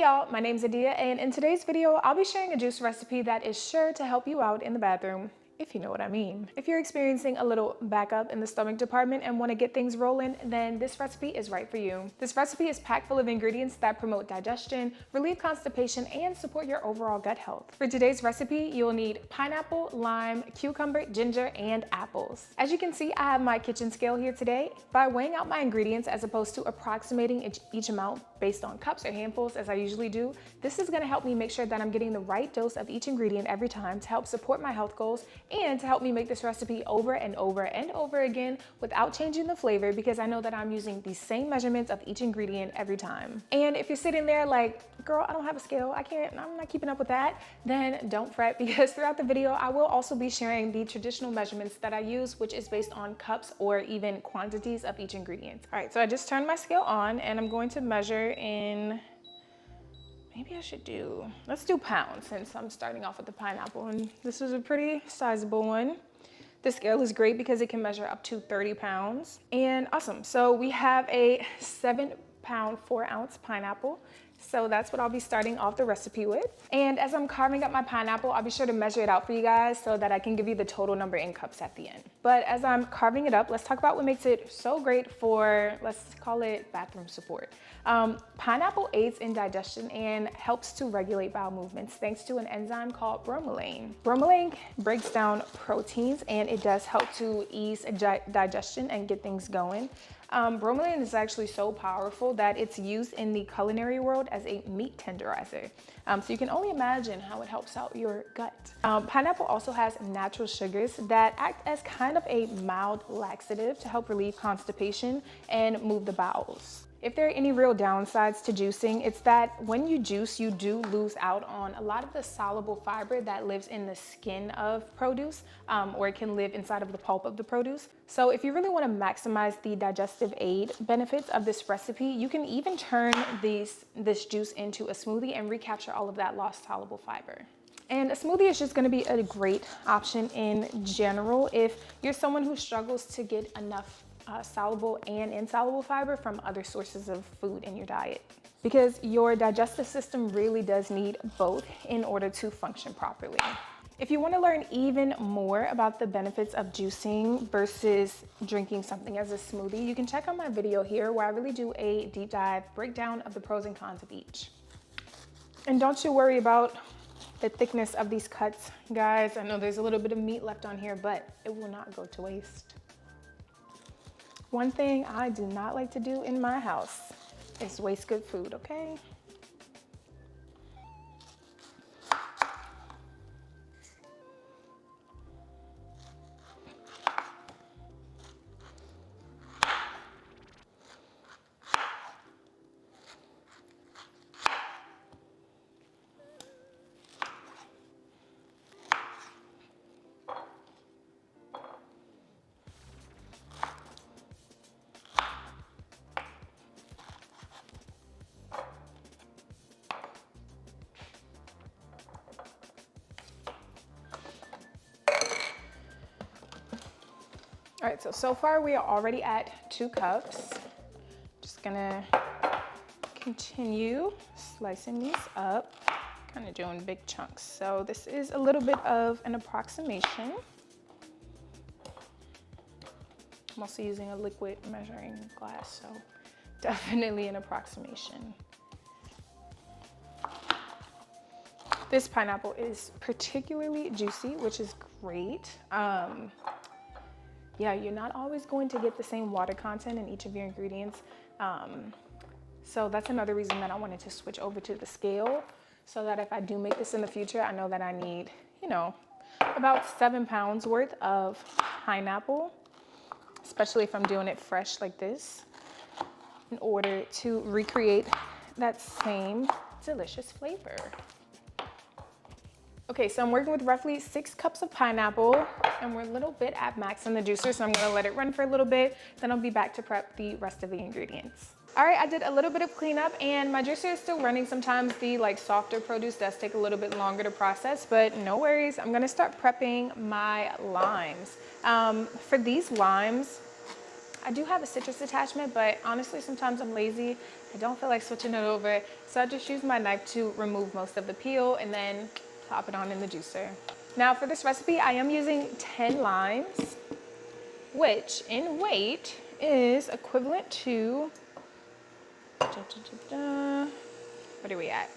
Hey y'all, my name's Adia, and in today's video, I'll be sharing a juice recipe that is sure to help you out in the bathroom, if you know what I mean. If you're experiencing a little backup in the stomach department and want to get things rolling, then this recipe is right for you. This recipe is packed full of ingredients that promote digestion, relieve constipation, and support your overall gut health. For today's recipe, you'll need pineapple, lime, cucumber, ginger, and apples. As you can see, I have my kitchen scale here today. By weighing out my ingredients as opposed to approximating each amount based on cups or handfuls as I usually do, this is going to help me make sure that I'm getting the right dose of each ingredient every time to help support my health goals and to help me make this recipe over and over and over again without changing the flavor, because I know that I'm using the same measurements of each ingredient every time. And if you're sitting there like, girl, I don't have a scale, I'm not keeping up with that, then don't fret, because throughout the video, I will also be sharing the traditional measurements that I use, which is based on cups or even quantities of each ingredient. All right, so I just turned my scale on and I'm going to measure in, let's do pounds since I'm starting off with the pineapple, and this is a pretty sizable one. The scale is great because it can measure up to 30 pounds. And awesome, so we have a 7-pound, 4-ounce pineapple. So that's what I'll be starting off the recipe with. And as I'm carving up my pineapple, I'll be sure to measure it out for you guys so that I can give you the total number in cups at the end. But as I'm carving it up, let's talk about what makes it so great for, let's call it bathroom support. Pineapple aids in digestion and helps to regulate bowel movements thanks to an enzyme called bromelain. Bromelain breaks down proteins and it does help to ease digestion and get things going. Bromelain is actually so powerful that it's used in the culinary world as a meat tenderizer. So you can only imagine how it helps out your gut. Pineapple also has natural sugars that act as kind of a mild laxative to help relieve constipation and move the bowels. If there are any real downsides to juicing, it's that when you juice, you do lose out on a lot of the soluble fiber that lives in the skin of produce, or it can live inside of the pulp of the produce. So if you really want to maximize the digestive aid benefits of this recipe, you can even turn this juice into a smoothie and recapture all of that lost soluble fiber. And a smoothie is just going to be a great option in general if you're someone who struggles to get enough soluble and insoluble fiber from other sources of food in your diet, because your digestive system really does need both in order to function properly. If you want to learn even more about the benefits of juicing versus drinking something as a smoothie, you can check out my video here where I really do a deep dive breakdown of the pros and cons of each. And don't you worry about the thickness of these cuts, guys. I know there's a little bit of meat left on here, but it will not go to waste. One thing I do not like to do in my house is waste good food, okay? All right, so far we are already at 2 cups. Just gonna continue slicing these up, kind of doing big chunks. So this is a little bit of an approximation. I'm also using a liquid measuring glass, so definitely an approximation. This pineapple is particularly juicy, which is great. Yeah, you're not always going to get the same water content in each of your ingredients. So that's another reason that I wanted to switch over to the scale, so that if I do make this in the future, I know that I need, about 7 pounds worth of pineapple, especially if I'm doing it fresh like this, in order to recreate that same delicious flavor. Okay, so I'm working with roughly 6 cups of pineapple, and we're a little bit at max in the juicer, so I'm gonna let it run for a little bit, then I'll be back to prep the rest of the ingredients. All right, I did a little bit of cleanup and my juicer is still running. Sometimes the softer produce does take a little bit longer to process, but no worries. I'm gonna start prepping my limes. For these limes, I do have a citrus attachment, but honestly, sometimes I'm lazy I don't feel like switching it over, so I just use my knife to remove most of the peel and then plop it on in the juicer. Now for this recipe, I am using 10 limes, which in weight is equivalent to, what are we at?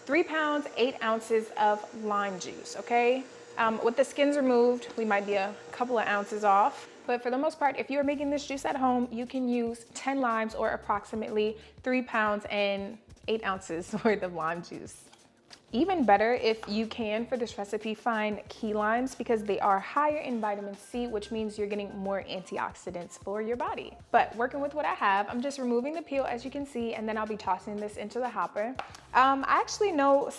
3 pounds, 8 ounces of lime juice, okay? With the skins removed, we might be a couple of ounces off. But for the most part, if you're making this juice at home, you can use 10 limes or approximately 3 pounds and 8 ounces worth of lime juice. Even better if you can, for this recipe, find key limes because they are higher in vitamin C, which means you're getting more antioxidants for your body. But working with what I have, I'm just removing the peel as you can see, and then I'll be tossing this into the hopper. I actually know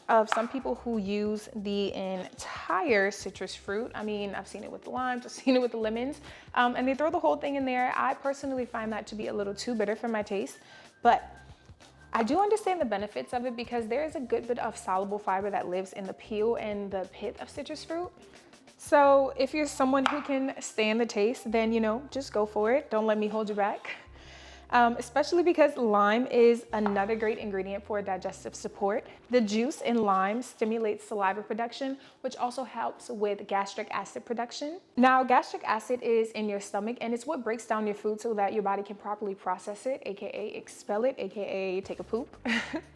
of some people who use the entire citrus fruit. I mean, I've seen it with the limes, I've seen it with the lemons, and they throw the whole thing in there. I personally find that to be a little too bitter for my taste, but I do understand the benefits of it because there is a good bit of soluble fiber that lives in the peel and the pit of citrus fruit. So if you're someone who can stand the taste, then, you know, just go for it. Don't let me hold you back. Especially because lime is another great ingredient for digestive support. The juice in lime stimulates saliva production, which also helps with gastric acid production. Now, gastric acid is in your stomach and it's what breaks down your food so that your body can properly process it, aka expel it, aka take a poop.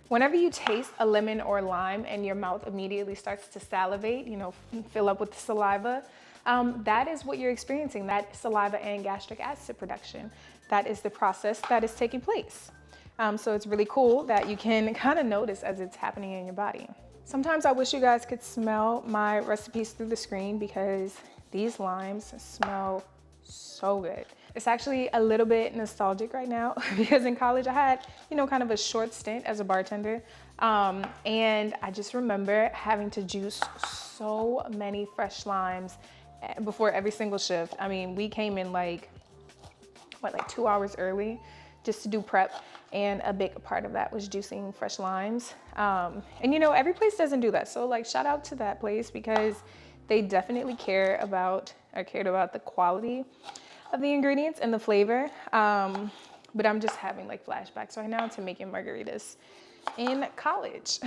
Whenever you taste a lemon or lime and your mouth immediately starts to salivate, you know, fill up with the saliva, that is what you're experiencing, that saliva and gastric acid production. That is the process that is taking place. So it's really cool that you can kind of notice as it's happening in your body. Sometimes I wish you guys could smell my recipes through the screen because these limes smell so good. It's actually a little bit nostalgic right now because in college I had, you know, kind of a short stint as a bartender. And I just remember having to juice so many fresh limes before every single shift. I mean, we came in like 2 hours early just to do prep, and a big part of that was juicing fresh limes. And you know, every place doesn't do that, so like shout out to that place because they definitely cared about the quality of the ingredients and the flavor. But I'm just having like flashbacks right now to making margaritas in college.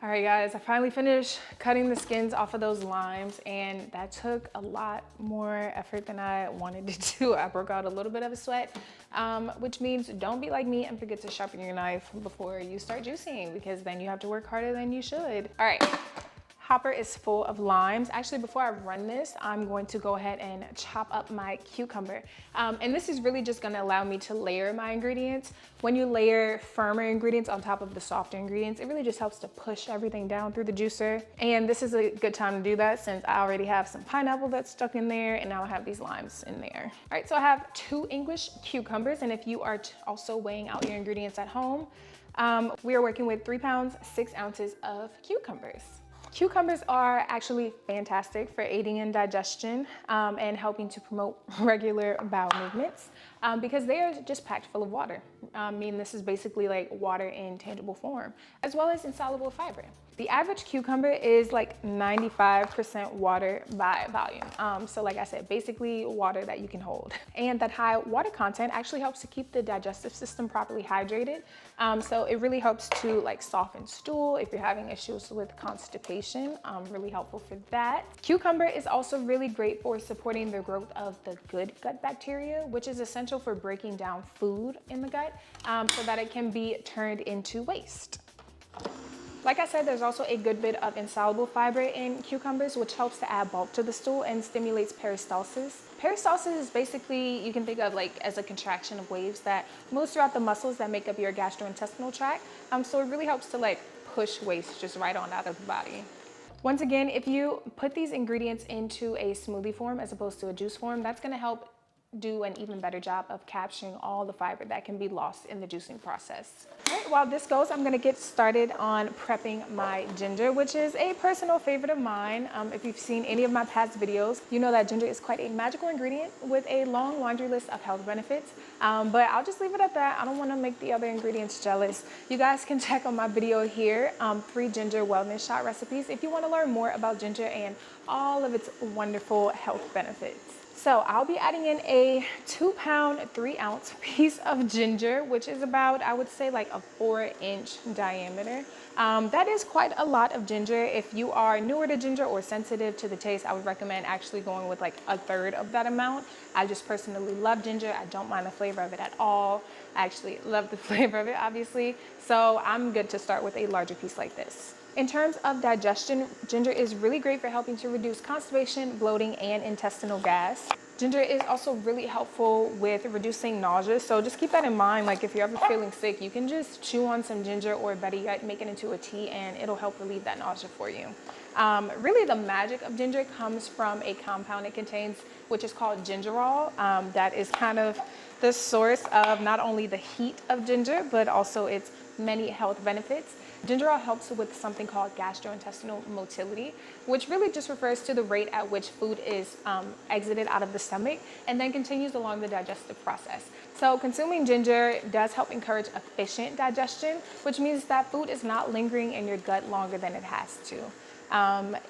All right, guys, I finally finished cutting the skins off of those limes, and that took a lot more effort than I wanted to do. I broke out a little bit of a sweat, which means don't be like me and forget to sharpen your knife before you start juicing, because then you have to work harder than you should. All right. Hopper is full of limes. Actually, before I run this, I'm going to go ahead and chop up my cucumber. And this is really just gonna allow me to layer my ingredients. When you layer firmer ingredients on top of the softer ingredients, it really just helps to push everything down through the juicer. And this is a good time to do that since I already have some pineapple that's stuck in there, and now I have these limes in there. All right, so I have 2 English cucumbers, and if you are also weighing out your ingredients at home, we are working with 3 pounds, 6 ounces of cucumbers. Cucumbers are actually fantastic for aiding in digestion and helping to promote regular bowel movements because they are just packed full of water. I mean, this is basically like water in tangible form, as well as insoluble fiber. The average cucumber is like 95% water by volume. So like I said, basically water that you can hold. And that high water content actually helps to keep the digestive system properly hydrated. So it really helps to like soften stool if you're having issues with constipation, really helpful for that. Cucumber is also really great for supporting the growth of the good gut bacteria, which is essential for breaking down food in the gut so that it can be turned into waste. Like I said, there's also a good bit of insoluble fiber in cucumbers, which helps to add bulk to the stool and stimulates peristalsis. Peristalsis is basically, you can think of like as a contraction of waves that moves throughout the muscles that make up your gastrointestinal tract. So it really helps to like push waste just right on out of the body. Once again, if you put these ingredients into a smoothie form as opposed to a juice form, that's gonna help do an even better job of capturing all the fiber that can be lost in the juicing process. All right, while this goes, I'm gonna get started on prepping my ginger, which is a personal favorite of mine. If you've seen any of my past videos, you know that ginger is quite a magical ingredient with a long laundry list of health benefits. But I'll just leave it at that. I don't wanna make the other ingredients jealous. You guys can check on my video here, 3 ginger wellness shot recipes, if you wanna learn more about ginger and all of its wonderful health benefits. So I'll be adding in a 2-pound, 3-ounce piece of ginger, which is about, I would say, like a 4-inch diameter. That is quite a lot of ginger. If you are newer to ginger or sensitive to the taste, I would recommend actually going with like a third of that amount. I just personally love ginger. I don't mind the flavor of it at all. I actually love the flavor of it, obviously. So I'm good to start with a larger piece like this. In terms of digestion, ginger is really great for helping to reduce constipation, bloating, and intestinal gas. Ginger is also really helpful with reducing nausea. So just keep that in mind. Like if you're ever feeling sick, you can just chew on some ginger, or better yet, make it into a tea, and it'll help relieve that nausea for you. Really the magic of ginger comes from a compound it contains, which is called gingerol. That is kind of the source of not only the heat of ginger, but also its many health benefits. Gingerol helps with something called gastrointestinal motility, which really just refers to the rate at which food is exited out of the stomach and then continues along the digestive process. So consuming ginger does help encourage efficient digestion, which means that food is not lingering in your gut longer than it has to.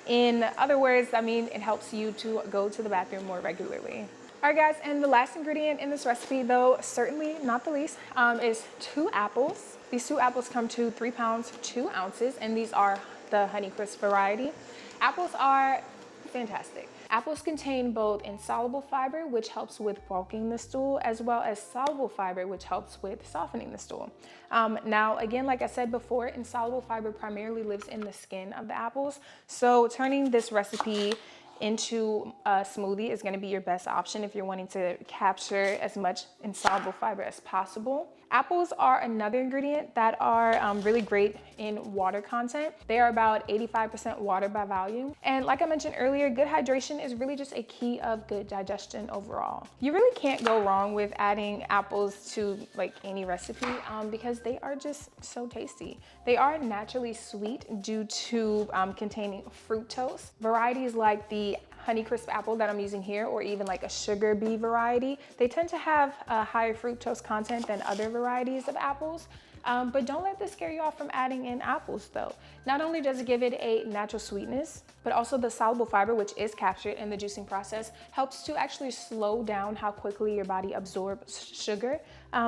In other words, I mean, it helps you to go to the bathroom more regularly. All right, guys, and the last ingredient in this recipe, though certainly not the least, is 2 apples. These 2 apples come to 3 pounds, 2 ounces, and these are the Honeycrisp variety. Apples are fantastic. Apples contain both insoluble fiber, which helps with bulking the stool, as well as soluble fiber, which helps with softening the stool. Now, again, like I said before, insoluble fiber primarily lives in the skin of the apples. So turning this recipe into a smoothie is going to be your best option if you're wanting to capture as much insoluble fiber as possible. Apples are another ingredient that are really great in water content. They are about 85% water by volume. And like I mentioned earlier, good hydration is really just a key of good digestion overall. You really can't go wrong with adding apples to like any recipe because they are just so tasty. They are naturally sweet due to containing fructose. Varieties like the Honeycrisp apple that I'm using here, or even like a sugar bee variety, they tend to have a higher fructose content than other varieties of apples. But don't let this scare you off from adding in apples though. Not only does it give it a natural sweetness, but also the soluble fiber, which is captured in the juicing process, helps to actually slow down how quickly your body absorbs sugar.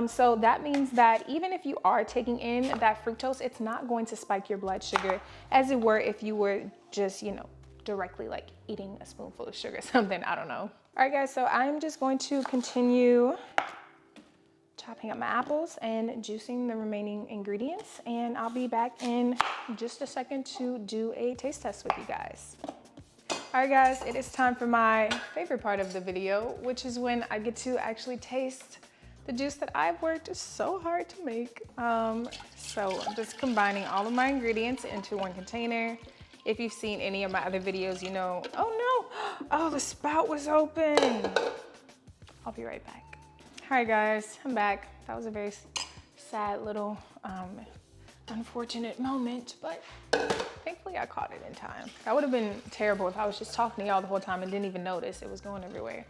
So that means that even if you are taking in that fructose, it's not going to spike your blood sugar as it were if you were just, directly like eating a spoonful of sugar or something, I don't know. All right, guys, so I'm just going to continue chopping up my apples and juicing the remaining ingredients, and I'll be back in just a second to do a taste test with you guys. All right, guys, it is time for my favorite part of the video, which is when I get to actually taste the juice that I've worked so hard to make. So I'm just combining all of my ingredients into one container. If you've seen any of my other videos, you know, oh no, oh, the spout was open. I'll be right back. All right, guys, I'm back. That was a very sad little, unfortunate moment, but thankfully I caught it in time. That would have been terrible if I was just talking to y'all the whole time and didn't even notice it was going everywhere.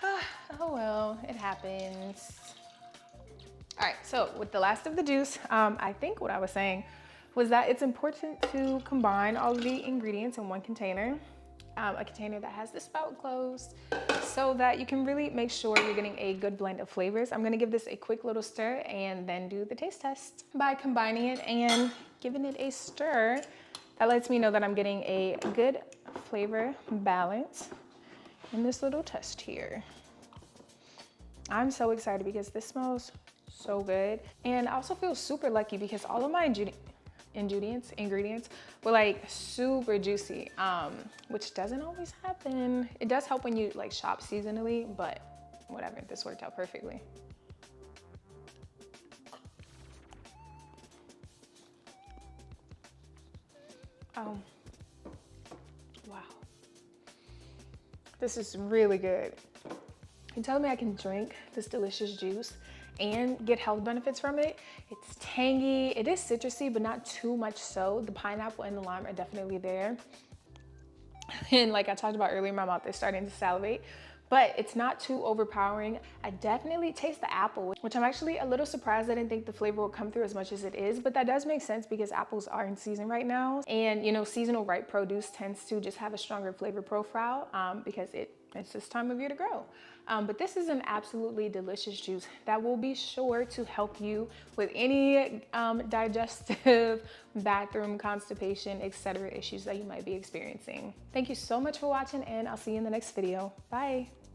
Oh well, it happens. All right, so with the last of the juice, I think what I was saying was that it's important to combine all of the ingredients in one container, a container that has the spout closed, so that you can really make sure you're getting a good blend of flavors. I'm gonna give this a quick little stir and then do the taste test. By combining it and giving it a stir, that lets me know that I'm getting a good flavor balance in this little test here. I'm so excited because this smells so good. And I also feel super lucky because all of my ingredients were like super juicy, which doesn't always happen. It does help when you like shop seasonally, but whatever, this worked out perfectly. Oh, wow. This is really good. You're telling me I can drink this delicious juice and get health benefits from it. It's tangy, it is citrusy, but not too much so. The pineapple and the lime are definitely there. And like I talked about earlier, my mouth is starting to salivate. but it's not too overpowering. I definitely taste the apple, which I'm actually a little surprised. I didn't think the flavor would come through as much as it is, but that does make sense because apples are in season right now. And you know, seasonal ripe produce tends to just have a stronger flavor profile because it's this time of year to grow. But this is an absolutely delicious juice that will be sure to help you with any digestive, bathroom, constipation, etc. issues that you might be experiencing. Thank you so much for watching, and I'll see you in the next video. Bye.